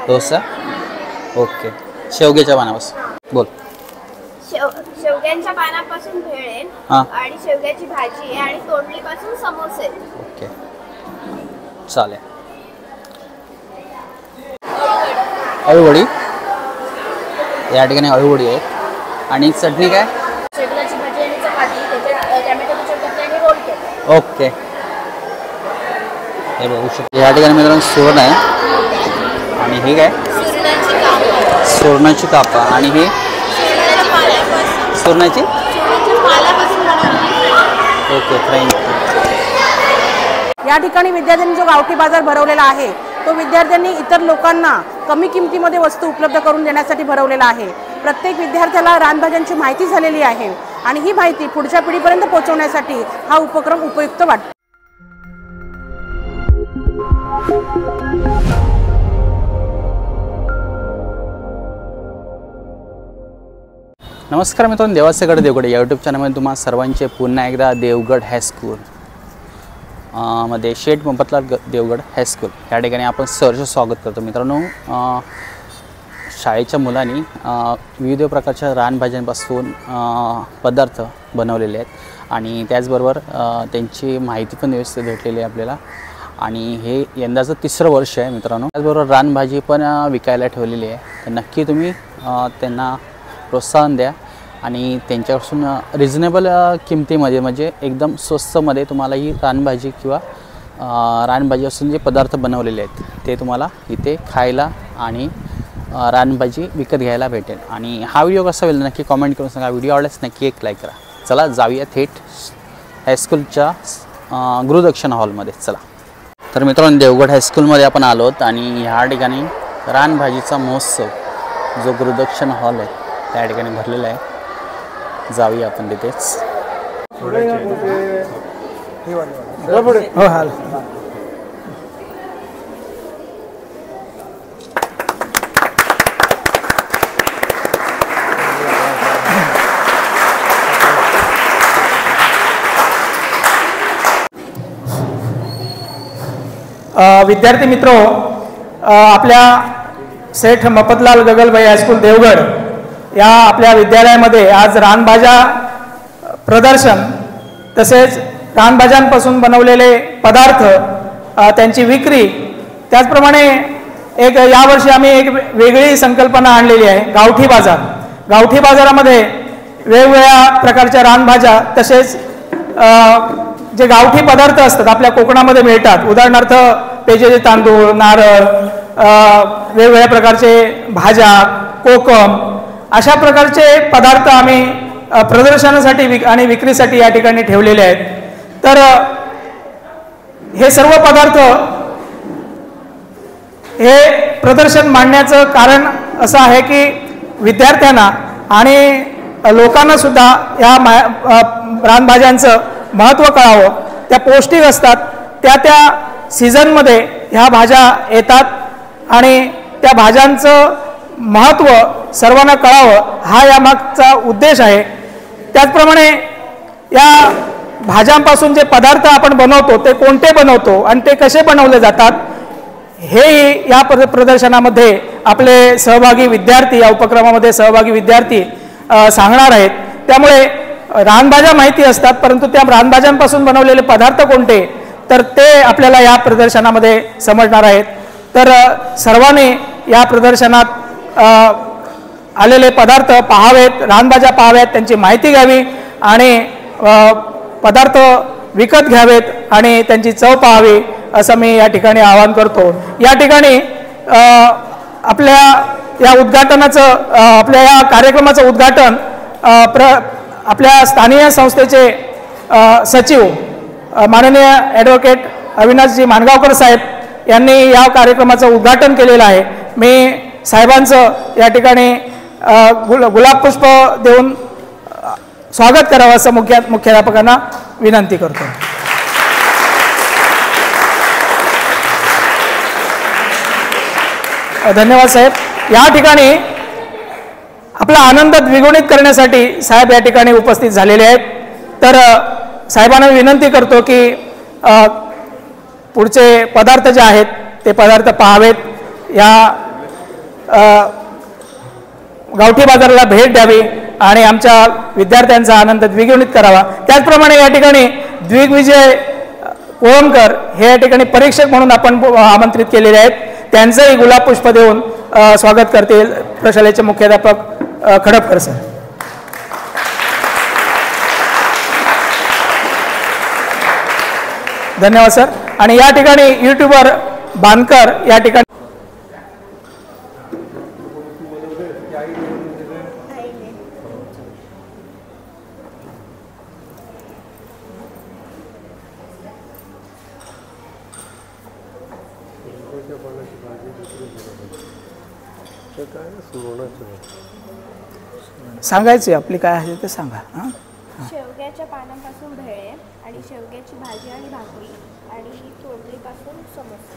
Dosa okay. शेवग्याच्या पानापासून बोल. शेवग्यांच्या पानापासून भेळ आहे आणि शेवग्याची भाजी आहे आणि तोंडलीपासून समोसे. ओके चालेल. अळूवडी या ठिकाणी अळूवडी आहे आणि चटणी काय? शेवग्याची भाजी आणि चपाती, त्याच्यात टोमॅटोची चटणी आणि रोल केले. ओके हे बघू शकतो या ठिकाणी मित्रांनो सुरण आहे आणि हे काय? सुरणाची कापा आणि हे सुरणाची ओके थँक्यू. या ठिकाणी विद्यार्थ्यांनी जो गावठी बाजार भरवलेला आहे तो विद्यार्थ्यांनी इतर लोकांना कमी किमतीमध्ये वस्तू उपलब्ध करून देण्यासाठी भरवलेला आहे. प्रत्येक विद्यार्थ्याला रानभाज्यांची माहिती झालेली आहे आणि ही माहिती पुढच्या पिढीपर्यंत पोहोचवण्यासाठी हा उपक्रम उपयुक्त वाटतो. नमस्कार मित्रांनो, देवासेगड देवगड या यूट्यूब चॅनलमध्ये तुम्हा सर्वांचे पुन्हा एकदा देवगड हायस्कूल मध्ये शेठ मोहम्मदलाल देवगड हायस्कूल या ठिकाणी आपण सहर्ष स्वागत करतो. मित्रांनो, शाळेच्या मुलांनी विविध प्रकारच्या रानभाज्यांपासून पदार्थ बनवलेले आहेत आणि त्याचबरोबर त्यांची माहिती पण व्यवस्थित भेटलेली आहे आपल्याला आणि हे यंदाचं 3रं वर्ष आहे मित्रांनो. त्याचबरोबर रानभाजी पण विकायला ठेवलेली आहे, तर नक्की तुम्ही त्यांना प्रोत्साहन द्या आणि त्यांच्यापासून रिजनेबल किमतीमध्ये म्हणजे एकदम स्वस्तमध्ये तुम्हाला ही रानभाजी किंवा रानभाजीपासून जे पदार्थ बनवलेले आहेत ते तुम्हाला इथे खायला आणि रानभाजी विकत घ्यायला भेटेल. आणि हा व्हिडिओ कसा होईल नक्की कमेंट करून सांगा. व्हिडिओ आवडल्यास नक्की एक लाईक करा. चला जाऊया थेट हायस्कूलच्या गुरुदक्षिणा हॉलमध्ये. चला तर मित्रांनो, देवगड हायस्कूलमध्ये आपण आलोत आणि ह्या ठिकाणी रानभाजीचा महोत्सव जो गुरुदक्षिणा हॉल आहे त्या ठिकाणी भरलेला आहे. जाऊया आपण तिथेच. विद्यार्थी मित्रो, आपल्या सेठ मोहम्मदलाल गगलबाई हायस्कूल देवगड या आपल्या विद्यालयामध्ये आज रानभाज्या प्रदर्शन तसेच रानभाज्यांपासून बनवलेले पदार्थ त्यांची विक्री, त्याचप्रमाणे एक यावर्षी आम्ही एक वेगळी संकल्पना आणलेली आहे, गावठी बाजार. गावठी बाजारामध्ये वेगवेगळ्या प्रकारच्या रानभाज्या तसेच जे गावठी पदार्थ असतात आपल्या कोकणामध्ये मिळतात, उदाहरणार्थ पेजेचे तांदूळ, नारळ, वेगवेगळ्या प्रकारचे भाज्या, कोकम, अशा प्रकारचे पदार्थ आम्ही प्रदर्शनासाठी आणि विक्रीसाठी या ठिकाणी ठेवलेले आहेत. तर हे सर्व पदार्थ हे प्रदर्शन मांडण्याचं कारण असं आहे की विद्यार्थ्यांना आणि लोकांना सुद्धा या रानभाज्यांचं महत्त्व कळावं. त्या पौष्टिक असतात, त्या सीझनमध्ये ह्या भाज्या येतात आणि त्या भाज्यांचं महत्त्व सर्वांना कळावं हा यामागचा उद्देश आहे. त्याचप्रमाणे या भाज्यांपासून जे पदार्थ आपण बनवतो ते कोणते बनवतो आणि ते कसे बनवले जातात हेही या प्रदर्शनामध्ये आपले सहभागी विद्यार्थी, या उपक्रमामध्ये सहभागी विद्यार्थी सांगणार आहेत. त्यामुळे रानभाज्या माहिती असतात, परंतु त्या रानभाज्यांपासून बनवलेले पदार्थ कोणते तर ते आपल्याला या प्रदर्शनामध्ये समजणार आहेत. तर सर्वांनी या प्रदर्शनात आलेले पदार्थ पाहावेत, रानभाज्या पाहाव्यात, त्यांची माहिती घ्यावी आणि पदार्थ विकत घ्यावेत आणि त्यांची चव पाहावी असं मी या ठिकाणी आवाहन करतो. या ठिकाणी आपल्या या उद्घाटनाचं आपल्या या कार्यक्रमाचं उद्घाटन आपल्या स्थानीय संस्थेचे सचिव माननीय ॲडव्होकेट अविनाशजी मानगावकर साहेब यांनी या कार्यक्रमाचं उद्घाटन केलेलं आहे. मी साहेबांचं या ठिकाणी गुलाबपुष्प देऊन स्वागत करावं असं मुख्याध्यापकांना विनंती करतो. धन्यवाद साहेब. या ठिकाणी आपला आनंद द्विगुणित करण्यासाठी साहेब या ठिकाणी उपस्थित झालेले आहेत. तर साहेबांना विनंती करतो की पुढचे पदार्थ जे आहेत ते पदार्थ पाहावेत. या गावठी बाजाराला भेट द्यावी आणि आमच्या विद्यार्थ्यांचा आनंद द्विगुणित करावा. त्याचप्रमाणे या ठिकाणी दिग्विजय कोळंबकर हे या ठिकाणी परीक्षक म्हणून आपण आमंत्रित केलेले आहेत. त्यांचंही गुलाब पुष्प देऊन स्वागत करतील प्रशालेचे मुख्याध्यापक खडपकर सर. धन्यवाद सर. आणि या ठिकाणी यूट्यूबर बानकर या ठिकाणी सांगायचे आपली काय आहे ते सांगा. शेवग्याच्या पानापासून भेळे आणि शेवग्याची भाजी आणि भाकरी आणि तोंडलीपासून समोसा.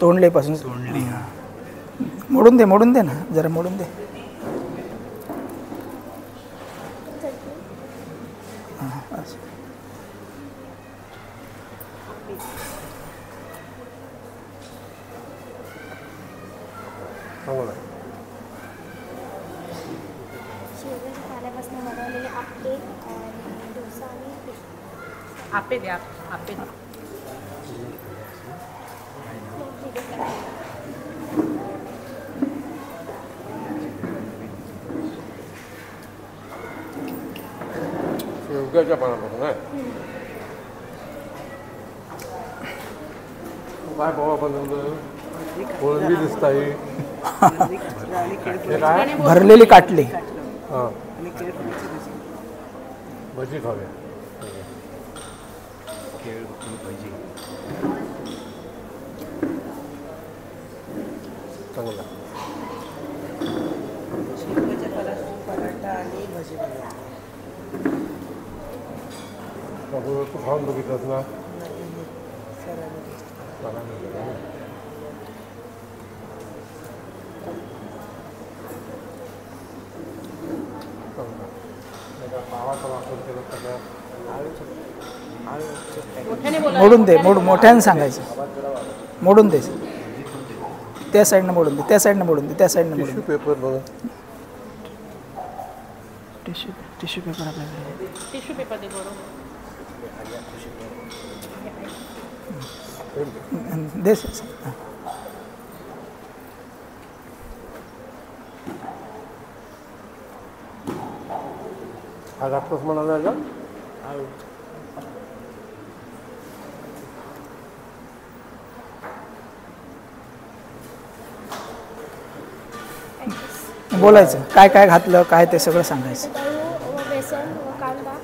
तोंडलीपासून मोडून दे ना जरा मोडून दे. शेवग्याच्या पानापासून बनवलेले आपले डोसा आणि आपे द्या आपे. शेवग्याच्या पानापासून आहे काय बाबा बनवलं कोळंबी दिसत आहे. काय भरलेली काटली. हां भजी खाऊया. चांगला तू खाऊन बघितलंस ना. पावाचा वापर केला सगळ्या मोडून दे मोठ्यानं सांगायचं. मोडून दे त्या साईडनं मोडून दे त्या साईडनं मोडून दे त्या साईडनं मोडून दे. पेपर बघा टिश्यू पेपर आपल्याकडे टिश्यू पेपर दे बरोबर. दे. आज आत्ताच म्हणाला का बोलायचं काय काय घातलं काय ते सगळं सांगायचं. गहू व बेसन व कांदा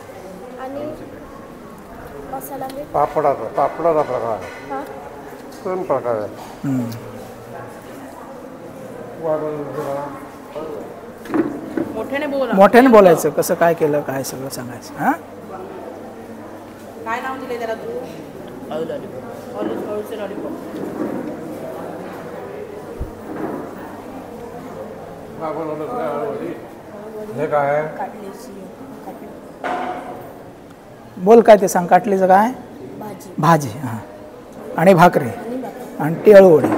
आणि मसाला मीठ. पापडाचा प्रकार आहे. हा दोन प्रकार आहे. मोठ्याने बोलायचं कसं काय केलं काय सगळं सांगायचं. हां काय नाव दिले त्याला तू? अळूचे लॉलीपॉप. हे काय बोल काय ते सांग. काटलीचं काय भाजी हां आणि भाकरी आणि ती अळूवडी.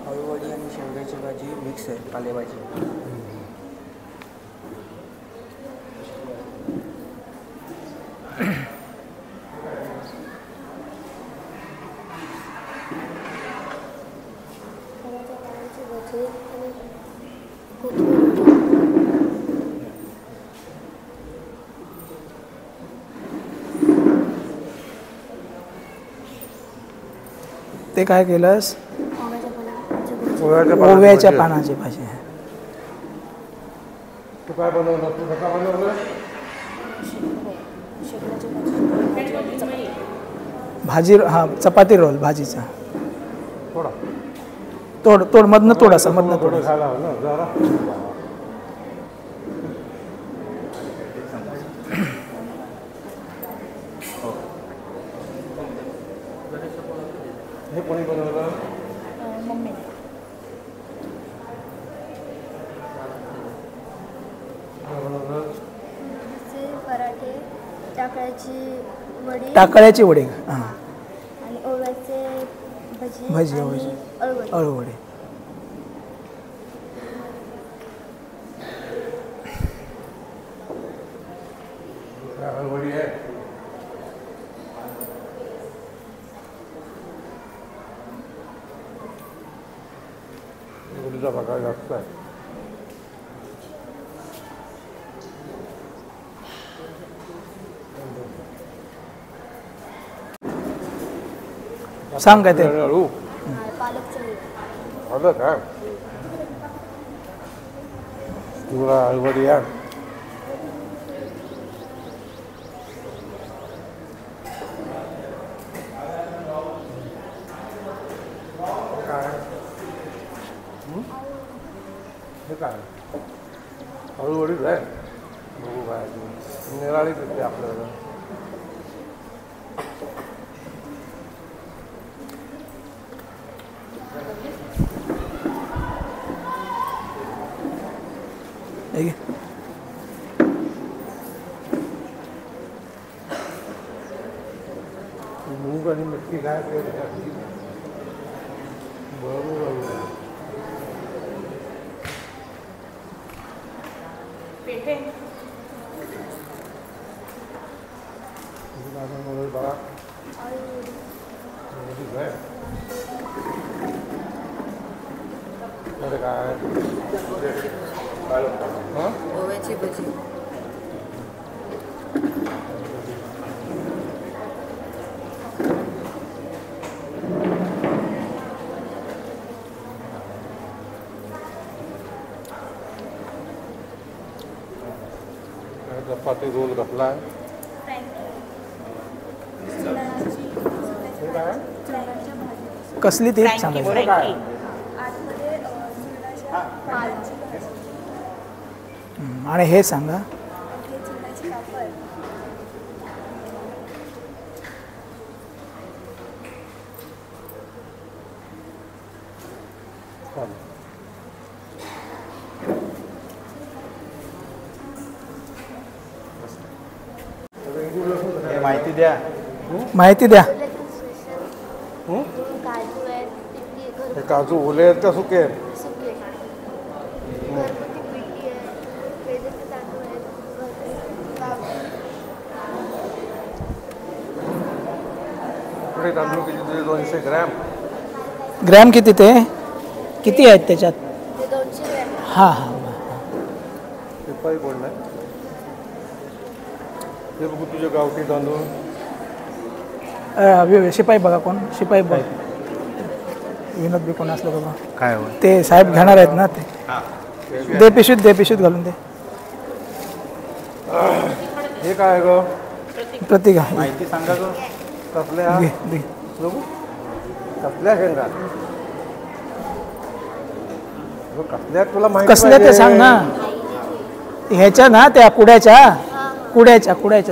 अळूवडी आणि शेवग्याची भाजी मिक्स आहे पालेभाजी. ते काय केलंस. ओव्याच्या ओव्याच्या पानाची भाजी. तू काय बनवलं तू कसं बनवलं. भाजी हां चपाती रोल भाजीचा. थोडा तोड मधनं तोड असं मधनं तोड. खायला ना जरा हे कोणी बनवलं. पराठे, टाकळ्याची वडी हां आणि ओव्याचे भजी अळूवडी. वडी आहे. वडीचा प्रकार जास्त आहे. सांग काय ते. अळू आलं का तुला अळूवडी आहे. काय हळूहळूच आहे. बघू काय निराळीच येते आपल्याला. मूग आणि मटकी काय बरोबर बघा काय ओव्याची भजी. चपाती रोल घातला. कसली ती सांगायची. आणि हे सांगा माहिती द्या. माहिती द्या. काजू आहेत, हे काजू ओले आहेत का सुके आहेत. सुके घरगुती पिठी आहे, वेलची तांदूळ आहेत, पुढे तांदूळ किती 200 ग्रॅम. ग्रॅम किती ते किती आहेत त्याच्यात. ते 200 ग्रॅम. हां हां शिपाई कोण नाही. हे बघू तुझे गावठी तांदूळ. शिपाई बघा कोण शिपाई बघ. विनोद बी कोण असलं बाबा. काय ते साहेब घेणार आहेत ना ते. दे पिशवीत घालून दे. हे काय ग प्रतिका माहिती सांगा ग. कसल्या दे. बघू कसल्या शेंगा कसल्या तुला माहिती कसल्या ते पाहिजे. सांग ना. ह्याच्या ना त्या कुड्याच्या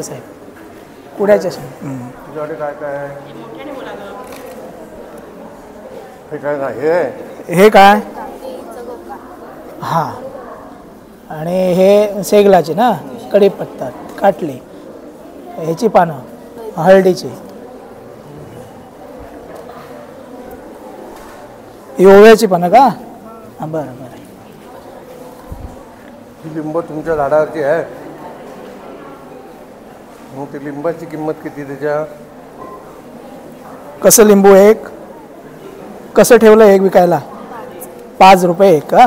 साहेब कुड्याच्या सांग. तुझ्याकडे काय काय आहे. हे काय नाही हे काय हां आणि हे सेगलाचे ना कढीपत्ता काटली ह्याची पानं हळदीची. ही ओव्याची पानं का. हां बरं ही लिंब तुमच्या झाडावरची आहे. मग ती लिंबाची किंमत किती त्याच्या. कसं लिंबू एक कसं ठेवलं एक विकायला 5 रुपये एक का.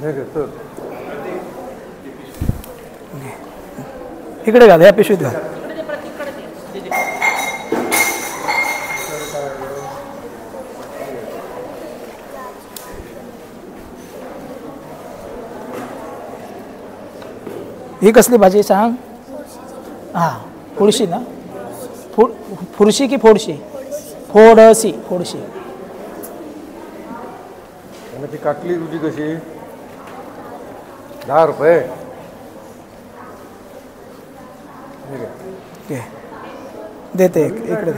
हे घेतो इकडे घाल ह्या पिशवीत घाल. ही कसली भाजी सांग. हां फोडशी ना. फुरशी की फोडशी. फोडशी. आणि ती काटली तुझी कशी 10 रुपये. देते इकडे.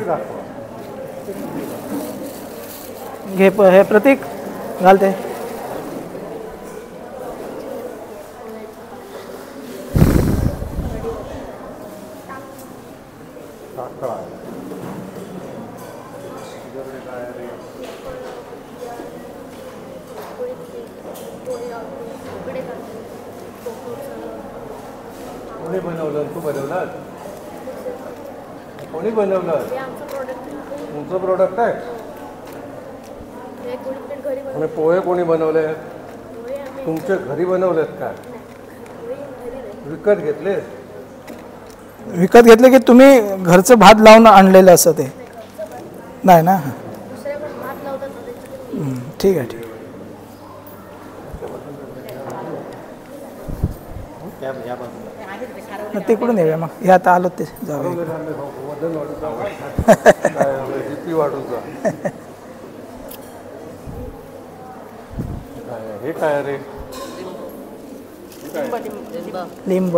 घे हे प्रतीक घालते. कोणी बनवलं? तू बनवलं? कोणी बनवलं? तुमचं प्रोडक्ट आहे? आणि पोहे कोणी बनवले? तुमच्या घरी बनवलेत का? विकत घेतले? विकत घेतले की तुम्ही घरचं भात लावून आणलेलं असं ते नाही ना. ठीक आहे ठीक आहे. तिकडून येऊया मग. हे आता आलो ते जाऊ. वजन वाढून जा. हे काय रे? लिंब.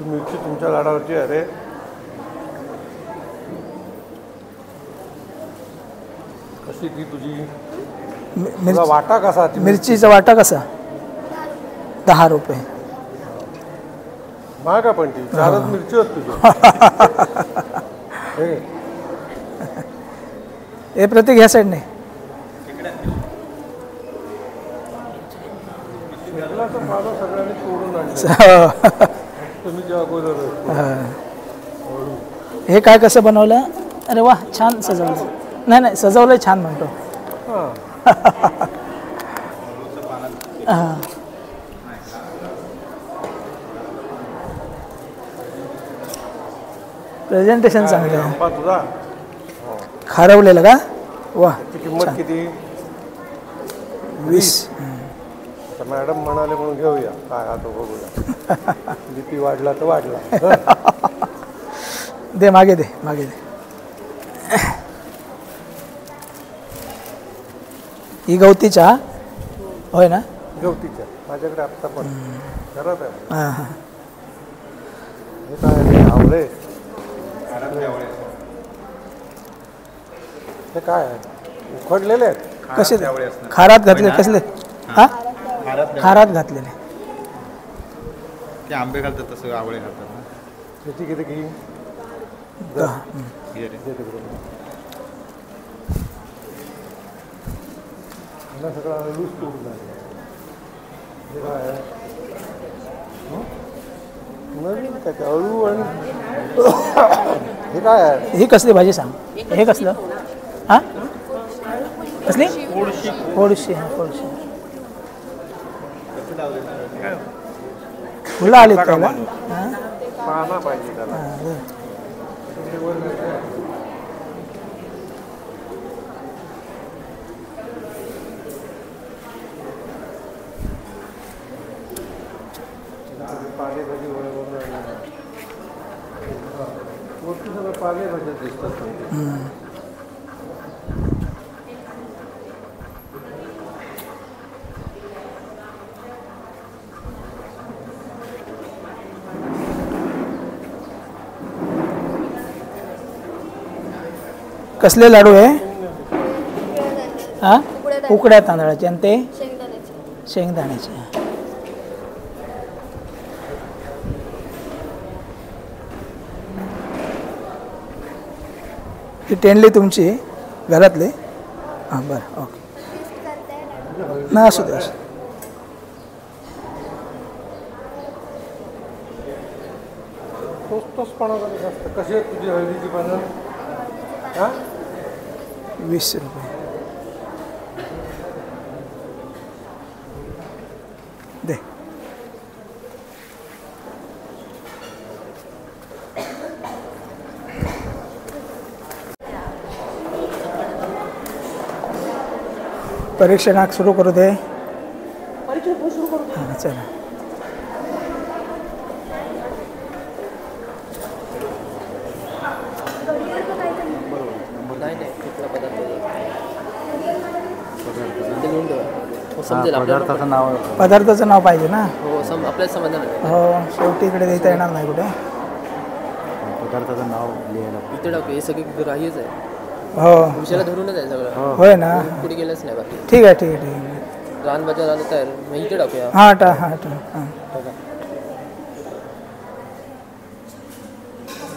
मिरची तुमच्या लाडावरची आहे रे. कशी ती तुझी? तुझा वाटा कसा? मिरचीचा वाटा कसा? 10 रुपये. महाग पण ती 4 मिरची होत तुझी. हे प्रतीक ह्या साईडने. सगळ्यांनी तोडून आणलं तुम्ही जेव्हा बोलवलं. हे काय कसं बनवलं? अरे वा छान सजवलं. नाही नाही सजवलंय छान म्हणतो. प्रेझेंटेशन चांगलं आहे. तुझा खारवलेलं का? वा. किंमत किती? 20. मॅडम म्हणाले म्हणून घेऊया. काय आता बघूया. बीपी वाढला तर वाढला. दे मागे दे मागे दे. ही गवतीच्या होय ना? गवतीच्या माझ्याकडे आत्ता पण घरात आहे. हां हां. हे काय रे? आवळे? हे काय आहे? उखडलेले आहेत? कसे खारात घातले? कसले? हा खारात घातलेले. ते आंबे घालतात तसं आवळे घालतात ना. किती किती घे? सगळं लूज तोडून झालं. हे काय आहे? नवीन काय ते अळू आणि हे काय आहे? ही कसली भाजी सांग. हे कसलं? हा कसली? फोडशी. हा फोडशी. फुलं आलीत त्याला. पाना पाहिजे त्याला. पालेभाजी वरती सगळं पालेभाज्या दिसतात. कसले लाडू आहे? हा उकड्या तांदळाचे आणि ते शेंगदाण्याचे. ती टेंडली तुमची घरातली? हां बरं ओके. नाही असू दे असू. तोचपणा जास्त. कशी आहे तुझी हळदीची पानं? 20 रुपये. दे. परीक्षणाक सुरू करू दे. हां चला. नाही तिथला पदार्थ समजेल पदार्थाचं नाव पदार्थाचं नाव पाहिजे ना. हो आपल्याला समाधान आहे. हो शेवटी इकडे देता येणार नाही कुठे. पदार्थाचं नाव लिहायला इथे टाकू हे सगळे ग्राह्यच आहे. हो विषयाला धरूनच आहे सगळं. होय ना. पुढे गेलंच नाही बाकी. ठीक आहे. रानभाज्या रान तयार मग इथे टाकूया. हां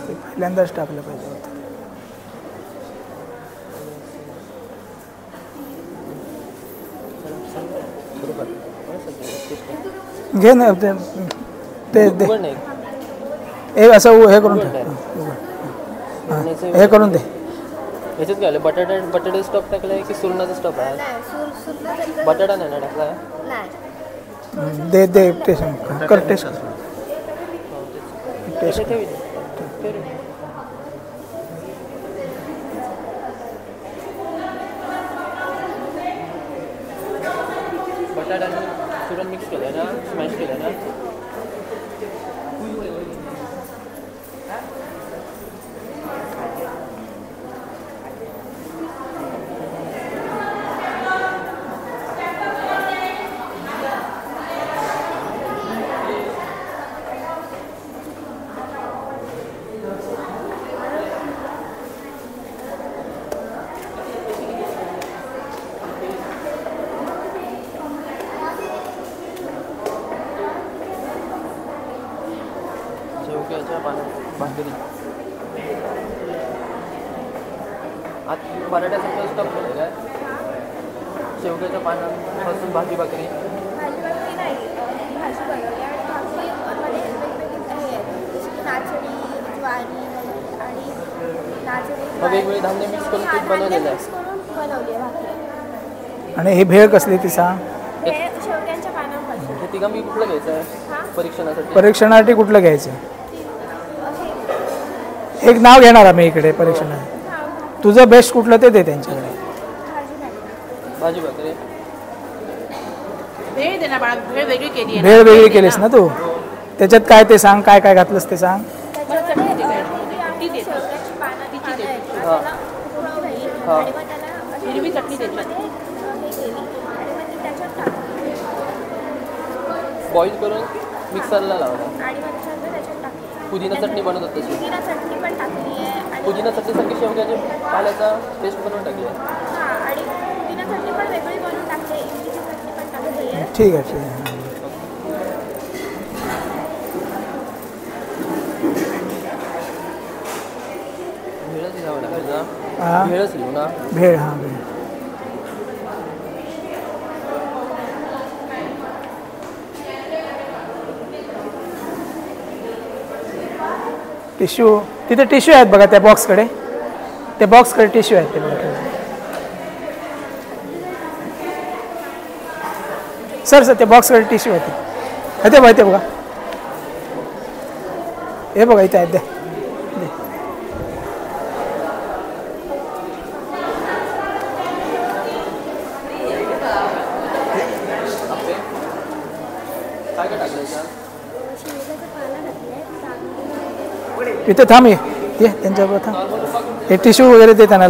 पहिल्यांदाच टाकलं पाहिजे. घे ना ते हे असं हे करून हे करून दे. याच्यात काय बटाटे स्टॉप टाकलाय की सुरणाचा स्टॉप आहे. बटाटा नाही ना टाकलाय. दे टेस्ट कर टेस्ट बटाटा सुरण मिक्स केलं ना स्मॅश केलं ना. भाकरी आता बटाट्याचं स्टॉप केलं काय. शेवग्याच्या पानापासून भाजी भाकरी वेगवेगळे धान्य मिक्स करून पीठ बनवलेलं आहे. आणि ही भेळ कसली ती सांग. शेवग्यांच्या पानापासून. हे तिघा मी कुठलं घ्यायचं आहे परीक्षणासाठी. परीक्षणासाठी कुठलं घ्यायचं. एक नाव घेणार आम्ही इकडे परीक्षणासाठी. तुझं बेस्ट कुठलं ते दे त्यांच्याकडे. भाजी भाकरी भेळ वेगळी केलीस ना तू. त्याच्यात काय ते सांग काय काय घातलंस ते सांग. हिरवी चटणी बॉईल करून मिक्सरला लावला. पुदिना चटणी बनवतात तशी. पुदिना चटणीसारखी शेवग्याच्या पाल्याचा पेस्ट बनवून टाकली. ठीक आहे. भेळच घ्यावं टाकायचा. भेळच लिहू ना. भेळ हां भेळ. टिश्यू तिथे टिश्यू आहेत बघा त्या बॉक्सकडे. त्या बॉक्सकडे टिश्यू आहेत ते बघा. सर त्या बॉक्सकडे टिश्यू आहेत ते माहिती आहे बघा. हे बघा इथे आहेत. इथे थांब ये त्यांच्याबरोबर थांब. हे टिश्यू वगैरे दे त्यांना.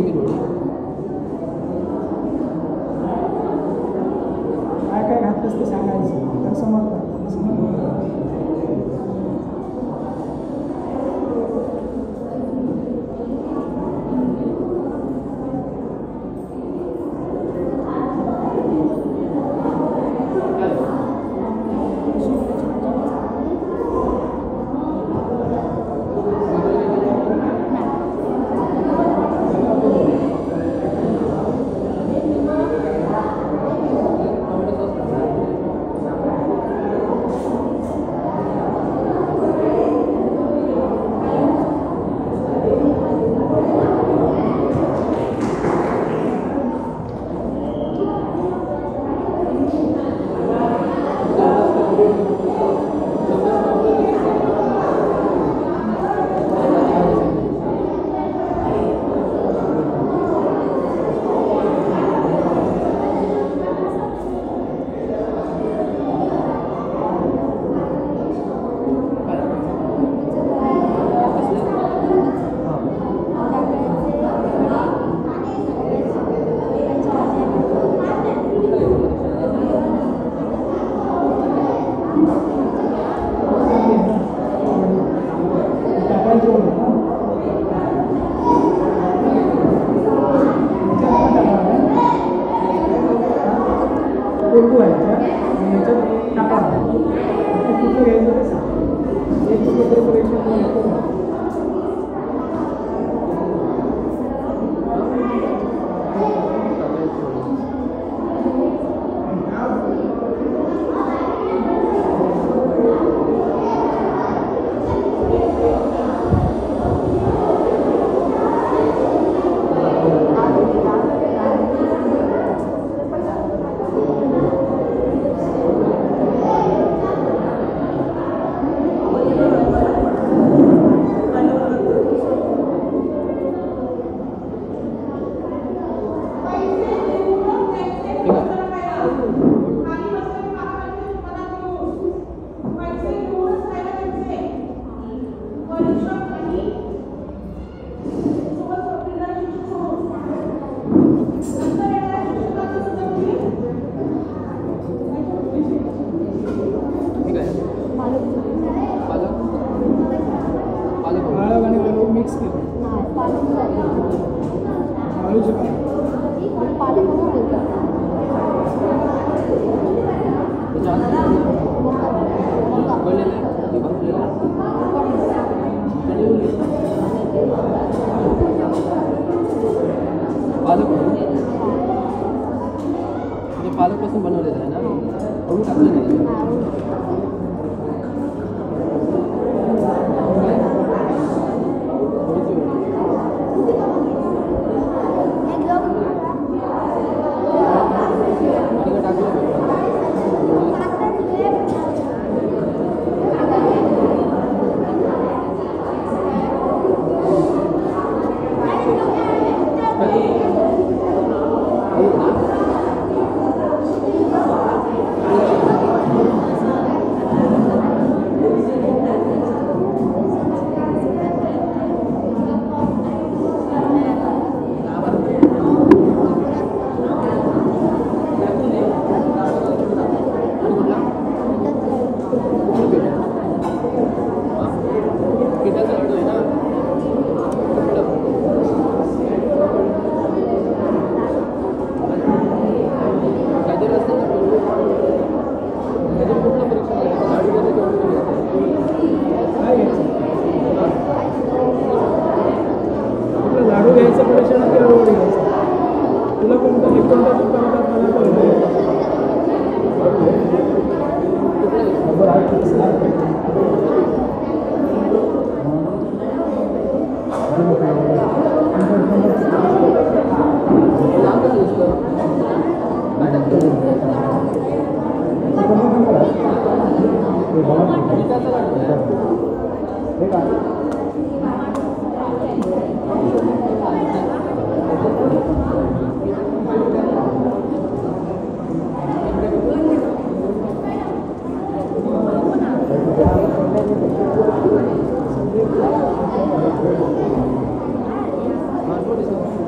की थोडी. काय काय घातलंस ते सांगायचं तर समजतं. पालकपासून बनवलेलं आहे ना, अळू टाकलं नाही.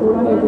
थोड़ा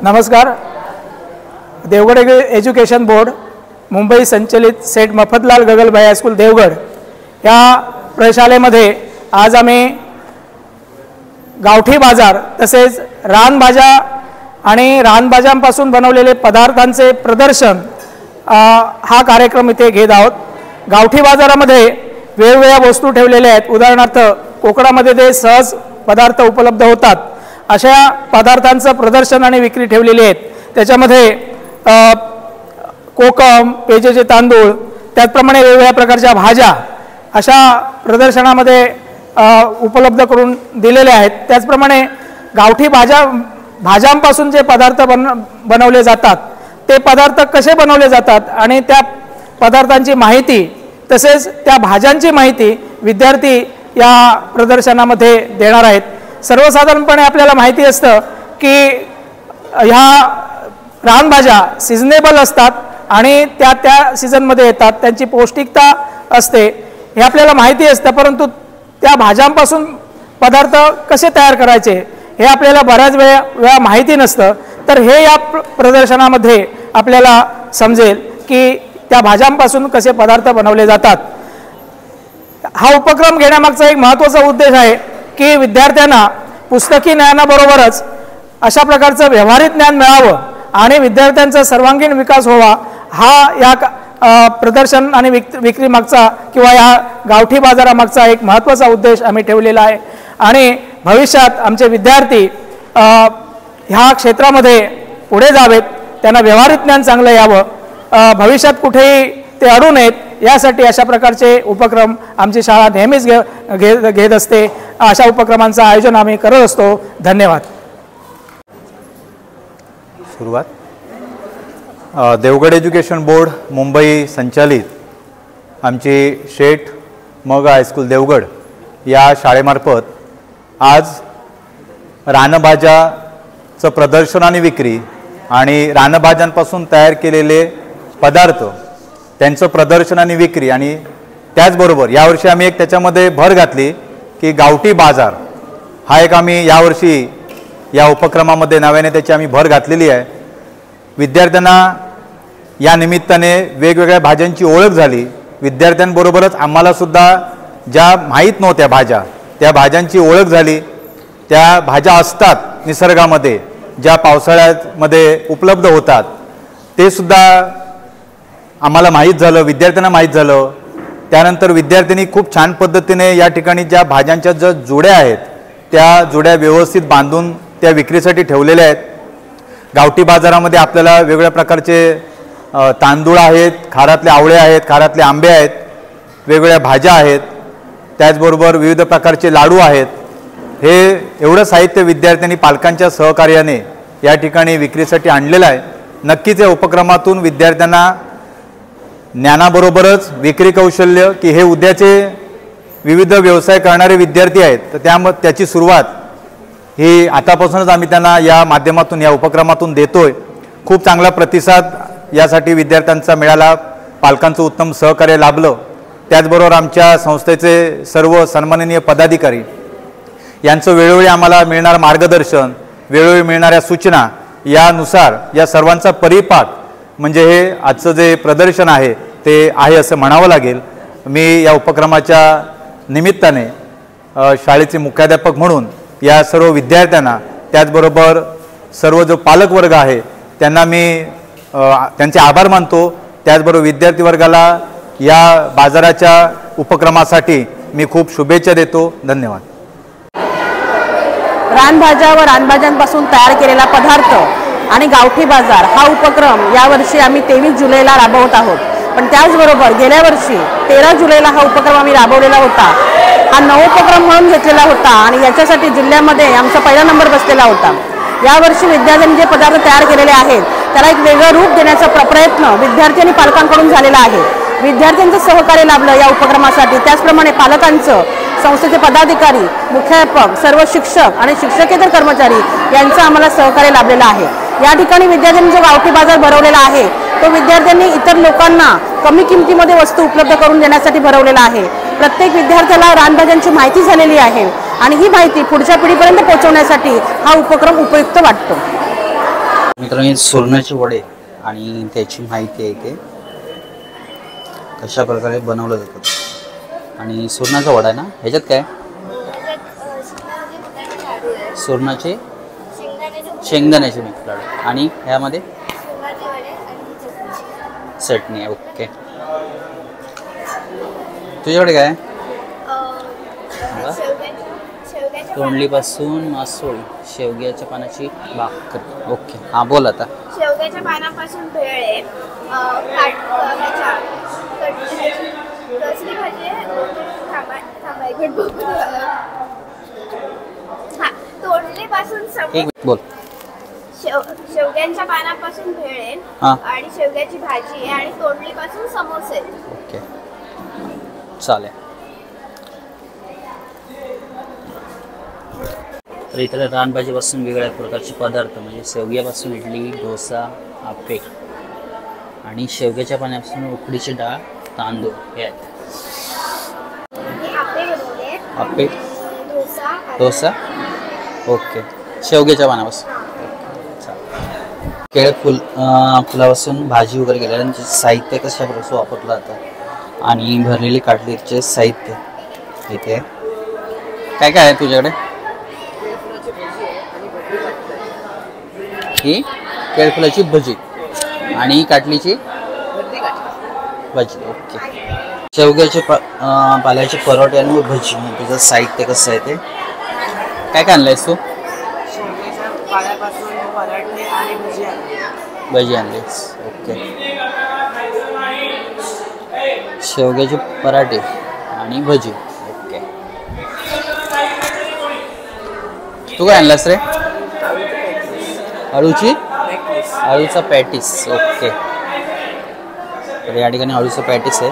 नमस्कार. देवगड एज्युकेशन बोर्ड मुंबई संचलित सेठ मफतलाल गगलबाई हायस्कूल देवगड या प्रशालेमध्ये आज आम्ही गावठी बाजार तसेच रानभाज्या आणि रानभाज्यांपासून बनवलेले पदार्थांचे प्रदर्शन हा कार्यक्रम इथे घेत आहोत. गावठी बाजारामध्ये वेगवेगळ्या वस्तू ठेवलेल्या आहेत. उदाहरणार्थ कोकणामध्ये ते सहज पदार्थ उपलब्ध होतात अशा पदार्थांचं प्रदर्शन आणि विक्री ठेवलेली आहेत. त्याच्यामध्ये कोकम, पेजेचे तांदूळ, त्याचप्रमाणे वेगवेगळ्या प्रकारच्या भाज्या अशा प्रदर्शनामध्ये उपलब्ध करून दिलेल्या आहेत. त्याचप्रमाणे गावठी भाज्यांपासून जे पदार्थ बनवले जातात ते पदार्थ कसे बनवले जातात आणि त्या पदार्थांची माहिती तसेच त्या भाज्यांची माहिती विद्यार्थी या प्रदर्शनामध्ये देणार आहेत. सर्वसाधारणपणे आपल्याला माहिती असतं की ह्या रानभाज्या सिजनेबल असतात आणि त्या सीझनमध्ये येतात, त्यांची पौष्टिकता असते हे आपल्याला माहिती असतं. परंतु त्या भाज्यांपासून पदार्थ कसे तयार करायचे हे आपल्याला बऱ्याच वेळा माहिती नसतं. तर हे या प्रदर्शनामध्ये आपल्याला समजेल की त्या भाज्यांपासून कसे पदार्थ बनवले जातात. हा उपक्रम घेण्यामागचा एक महत्त्वाचा उद्देश आहे की विद्यार्थ्यांना पुस्तकी ज्ञानाबरोबरच अशा प्रकारचं व्यावहारिक ज्ञान मिळावं आणि विद्यार्थ्यांचा सर्वांगीण विकास व्हावा. हा या प्रदर्शन आणि विक्री मागचा किंवा या गावठी बाजारामागचा एक महत्त्वाचा उद्देश आम्ही ठेवलेला आहे. आणि भविष्यात आमचे विद्यार्थी ह्या क्षेत्रामध्ये पुढे जावेत, त्यांना व्यावहारिक ज्ञान चांगलं यावं, भविष्यात कुठेही ते अडू नयेत यासाठी अशा प्रकारचे उपक्रम आमची शाळा नेहमीच घेत असते. अशा उपक्रमांचं आयोजन आम्ही करत असतो. धन्यवाद. सुरुवात. देवगड एज्युकेशन बोर्ड मुंबई संचालित आमची शेठ मग हायस्कूल देवगड या शाळेमार्फत आज रानभाज्याचं प्रदर्शन आणि विक्री आणि रानभाज्यांपासून तयार केलेले पदार्थ त्यांचं प्रदर्शन आणि विक्री आणि त्याचबरोबर यावर्षी आम्ही एक त्याच्यामध्ये भर घातली की गावठी बाजार हा एक आम्ही यावर्षी या उपक्रमामध्ये नव्याने त्याची आम्ही भर घातलेली आहे. विद्यार्थ्यांना या निमित्ताने वेगवेगळ्या भाज्यांची ओळख झाली. विद्यार्थ्यांबरोबरच आम्हालासुद्धा ज्या माहीत नव्हत्या भाज्या त्या भाज्यांची ओळख झाली. त्या भाज्या असतात निसर्गामध्ये ज्या पावसाळ्यामध्ये उपलब्ध होतात ते सुद्धा आम्हाला माहीत झालं, विद्यार्थ्यांना माहीत झालं. त्यानंतर विद्यार्थ्यांनी खूप छान पद्धतीने या ठिकाणी ज्या भाज्यांच्या ज्या जुड्या आहेत त्या जुड्या व्यवस्थित बांधून त्या विक्रीसाठी ठेवलेल्या आहेत. गावठी बाजारामध्ये आपल्याला वेगवेगळ्या प्रकारचे तांदूळ आहेत, खारातले आवळे आहेत, खारातले आंबे आहेत, वेगवेगळ्या भाज्या आहेत, त्याचबरोबर विविध प्रकारचे लाडू आहेत. हे एवढं साहित्य विद्यार्थ्यांनी पालकांच्या सहकार्याने या ठिकाणी विक्रीसाठी आणलेलं आहे. नक्कीच या उपक्रमातून विद्यार्थ्यांना ज्ञानाबरोबरच विक्री कौशल्य की हे उद्याचे विविध व्यवसाय करणारे विद्यार्थी आहेत तर त्याची सुरुवात ही आतापासूनच आम्ही त्यांना या माध्यमातून या उपक्रमातून देतोय. खूप चांगला प्रतिसाद यासाठी विद्यार्थ्यांचा मिळाला, पालकांचं उत्तम सहकार्य लाभलं. त्याचबरोबर आमच्या संस्थेचे सर्व सन्माननीय पदाधिकारी यांचं वेळोवेळी आम्हाला मिळणारं मार्गदर्शन, वेळोवेळी मिळणाऱ्या सूचना यानुसार या सर्वांचा परिपाक म्हणजे हे आजचं जे प्रदर्शन आहे ते आहे असं म्हणावं लागेल. मी या उपक्रमाच्या निमित्ताने शाळेचे मुख्याध्यापक म्हणून या सर्व विद्यार्थ्यांना त्याचबरोबर सर्व जो पालकवर्ग आहे त्यांना मी त्यांचे आभार मानतो. त्याचबरोबर विद्यार्थी वर्गाला या बाजाराच्या उपक्रमासाठी मी खूप शुभेच्छा देतो. धन्यवाद. रानभाज्या व रानभाज्यांपासून तयार केलेला पदार्थ आणि गावठी बाजार हा उपक्रम यावर्षी आम्ही 23 जुलैला राबवत आहोत. पण त्याचबरोबर गेल्या वर्षी 13 जुलैला हा उपक्रम आम्ही राबवलेला होता. हा नवोपक्रम म्हणून घेतलेला होता आणि याच्यासाठी जिल्ह्यामध्ये आमचा पहिला नंबर बसलेला होता. यावर्षी विद्यार्थ्यांनी जे पदार्थ तयार केलेले आहेत त्याला एक वेगळं रूप देण्याचा प्रयत्न विद्यार्थी आणि पालकांकडून झालेला आहे. विद्यार्थ्यांचं सहकार्य लाभलं या उपक्रमासाठी. त्याचप्रमाणे पालकांचं, संस्थेचे पदाधिकारी, मुख्याध्यापक, सर्व शिक्षक आणि शिक्षकेतर कर्मचारी यांचं आम्हाला सहकार्य लाभलेलं आहे. या ठिकाणी विद्यार्थ्यांनी जो गावठी बाजार भरवलेला आहे तो विद्यार्थ्यांनी इतर लोकांना कमी किमतीमध्ये वस्तू उपलब्ध करून देण्यासाठी भरवलेला आहे. प्रत्येक विद्यार्थ्याला रानभाज्यांची माहिती झालेली आहे आणि ही माहिती पुढच्या पिढीपर्यंत पोहोचवण्यासाठी हा उपक्रम उपयुक्त वाटतो. मित्रांनो, सुरणाचे वडे आणि त्याची माहिती आहे की कशा प्रकारे बनवलं जातं. आणि सुरणाचा वडा ना, ह्याच्यात काय सुरणाचे शेंगदाण्याचे मिक्स लाडू आणि ह्यामध्ये चटणी आहे. ओके, तुझ्याकडे काय तोंडलीपासून मासोळी, शेवग्याच्या पानाची भाकर. ओके, हां बोल आता. शेवग्याच्या पानापासून भेळ आहे, कसली भाजी आहे, तोंडलीपासून एक बोल. शेवग्यांच्या पानापासून भेळ आहे आणि शेवग्याची भाजी आहे आणि तोंडलीपासून समोसे. ओके, चालेल. तर इतर रानभाजीपासून वेगळ्या प्रकारचे पदार्थ म्हणजे शेवग्यापासून इडली, डोसा, आप्पे आणि शेवग्याच्या पाण्यापासून उकडीची डाळ, तांदूळ हे आहेत. आप्पे, डोसा. ओके, शेवग्याच्या पानापासून. चालेल. केळफुल फुलापासून भाजी वगैरे केल्यानंतर साहित्य कशाप्रकारे वापरलं जातं आणि भरलेली काटलीचे साहित्य इथे काय काय आहे तुझ्याकडे? ही केळफुलाची भजी आणि काटलीची भजी. ओके. शेवग्याचे पाल्याचे परोठे आणि भजी. तुझं साहित्य कसं आहे ते काय काय आणलंयस तू? भजी आणलीस. ओके. शेवग्याचे पराठे आणि भजी. ओके. तू काय आणलास रे? अळूचा पॅटीस. ओके. तर या ठिकाणी अळूचं पॅटीस आहे.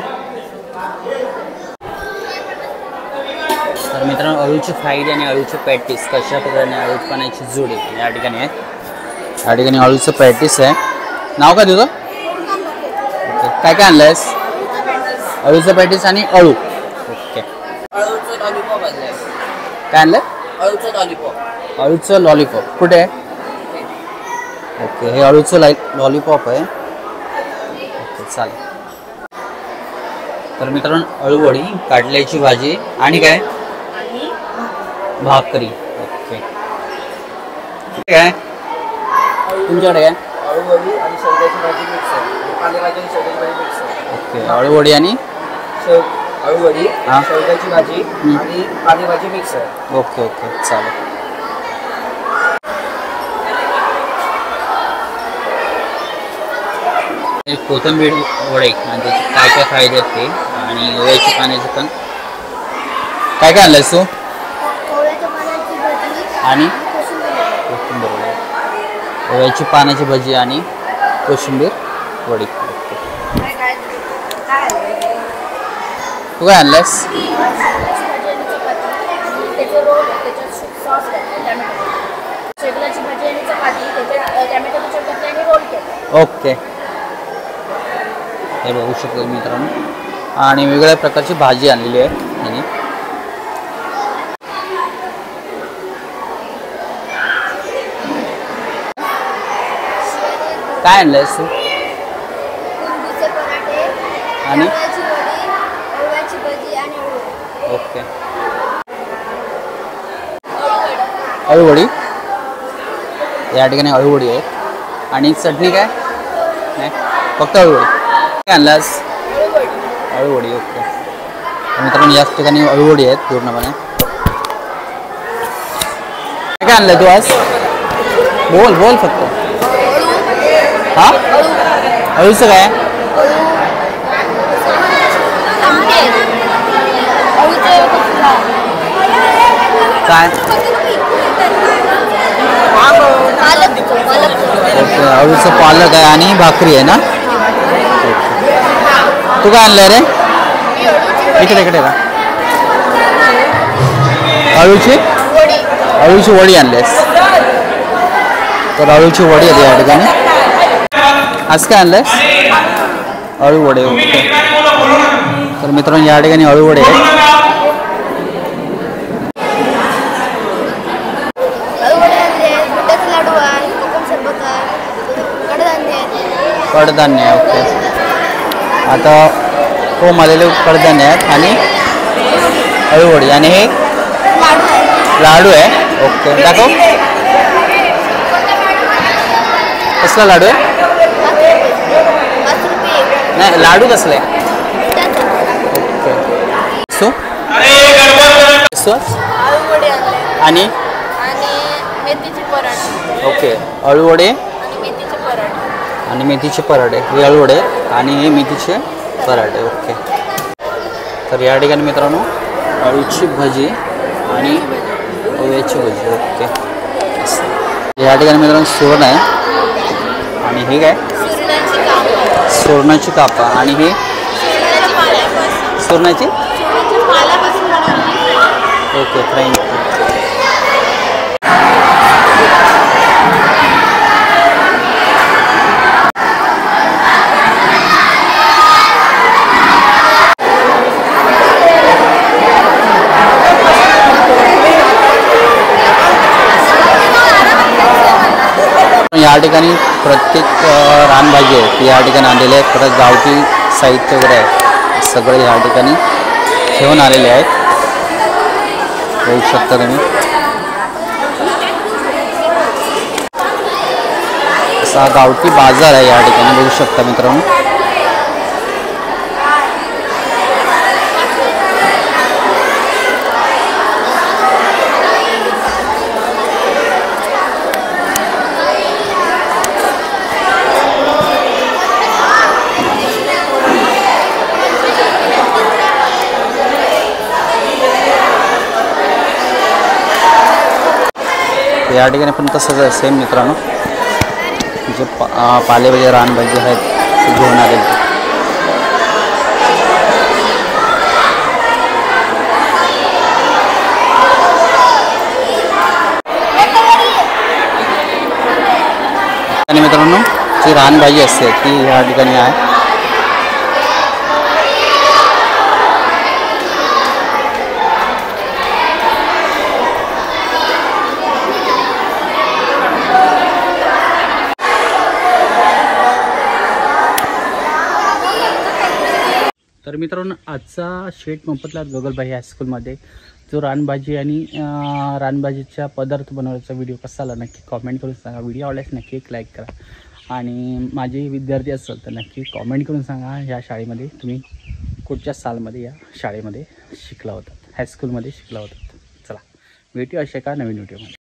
तर मित्रांनो अळूची फायदे आणि अळूचे पॅटीस कशा प्रकारे अळू पाण्याची जोडी या ठिकाणी आहे. या ठिकाणी अळूचं पॅटीस आहे. नाव काय तुझं? ओके. काय काय आणलंयस? अळूचं पॅटीस आणि अळू. ओके. काय आणलंय? अळूचं लॉलीपॉप. कुठे आहे? ओके. हे अळूचं लॉलीपॉप आहे. ओके चालेल. तर मित्रांनो अळूवडी, काटल्याची भाजी आणि काय भाकरी. ओके. काय तुमच्याकडे काय? अळूवडी आणि शेवग्याची भाजी मिक्स आहे. पालेभाजी आणि शेवग्याची भाजी मिक्स आहे. ओके. अळूवडी आणि अळूवडी, शेवग्याची भाजी आणि पालेभाजी मिक्स आहे. ओके ओके चालेल. एक कोथिंबीर वडे आणि त्याचे काय काय फायदे आहेत ते आणि ओव्याची पाण्याचे पण काय काय आणलंयस तू? आणि कोथिंबीर वडे, ओव्याची पानाची भजी आणि कोशिंबीर वडी. तू काय आणलंयस? ओके. हे बघू शकतो मित्रांनो आणि वेगवेगळ्या प्रकारची भाजी आणलेली आहे यांनी. काय आणलंयस तू? आणि ओके. अळूवडी. या ठिकाणी अळूवडी आहेत आणि चटणी काय नाही फक्त अळूवडी. काय आणलास? अळूवडी. ओके. मित्रांनो याच ठिकाणी अळूवडी आहेत पूर्णपणे. काय आणलंय तू आज? बोल बोल फक्त. हा अळूचं काय? काय? ओके. अळूचं पालक आहे आणि भाकरी आहे ना. तू काय आणलंय रे? इकडे इकडे का? अळूची वडी आणलीस. तर अळूची वडी आहे या ठिकाणी. आज काय आणलंयस? अळू वडे. ओके. तर मित्रांनो या ठिकाणी अळू वडे आहेत. कडधान्य. ओके. आता हो आलेले कडधान्य आहेत आणि अळूवडी आणि हे लाडू आहे. ओके. दाखव. कसला लाडू आहे? नाही लाडू कसले? ओके. सो आणि मेथीचे पराठे. ओके. अळूवडे आणि मेथीचे पराठे. हे अळूवडे आणि हे मेथीचे पराठे. ओके. तर या ठिकाणी मित्रांनो अळूची भजी आणि ओव्याची भजी. ओके. या ठिकाणी मित्रांनो सुरण आहे आणि हे काय सुरणाची कापा आणि हे सुरणाची. ओके. फ्राईंग. या ठिकाणी प्रत्येक रानभाजी आहे ती या ठिकाणी आणलेली आहे. परत गावठी साहित्य वगैरे आहे सगळे या ठिकाणी घेऊन आलेले आहेत. बघू शकता तुम्ही असा गावठी बाजार आहे या ठिकाणी बघू शकता मित्रांनो. या ठिकाणी पण तसंच आहे सेम मित्रांनो. जे पालेभाज्या रानभाज्या आहेत ते घेऊन आलेले. आणि मित्रांनो जी रानभाजी असते ती या ठिकाणी आहे. तर मित्रांनो आजचा शेठ मोफतलाल गोगलबाई हायस्कूलमध्ये जो रानभाजी आणि रानभाजीचा पदार्थ बनवण्याचा व्हिडिओ कसा आला नक्की कॉमेंट करून सांगा. व्हिडिओ आवडल्यास नक्की एक लाईक करा आणि माझे विद्यार्थी असेल तर नक्की कॉमेंट करून सांगा या शाळेमध्ये तुम्ही कुठच्या सालमध्ये या शाळेमध्ये शिकला होतात हायस्कूलमध्ये शिकला होतात. चला भेटूया अशा का नवीन व्हिडिओमध्ये.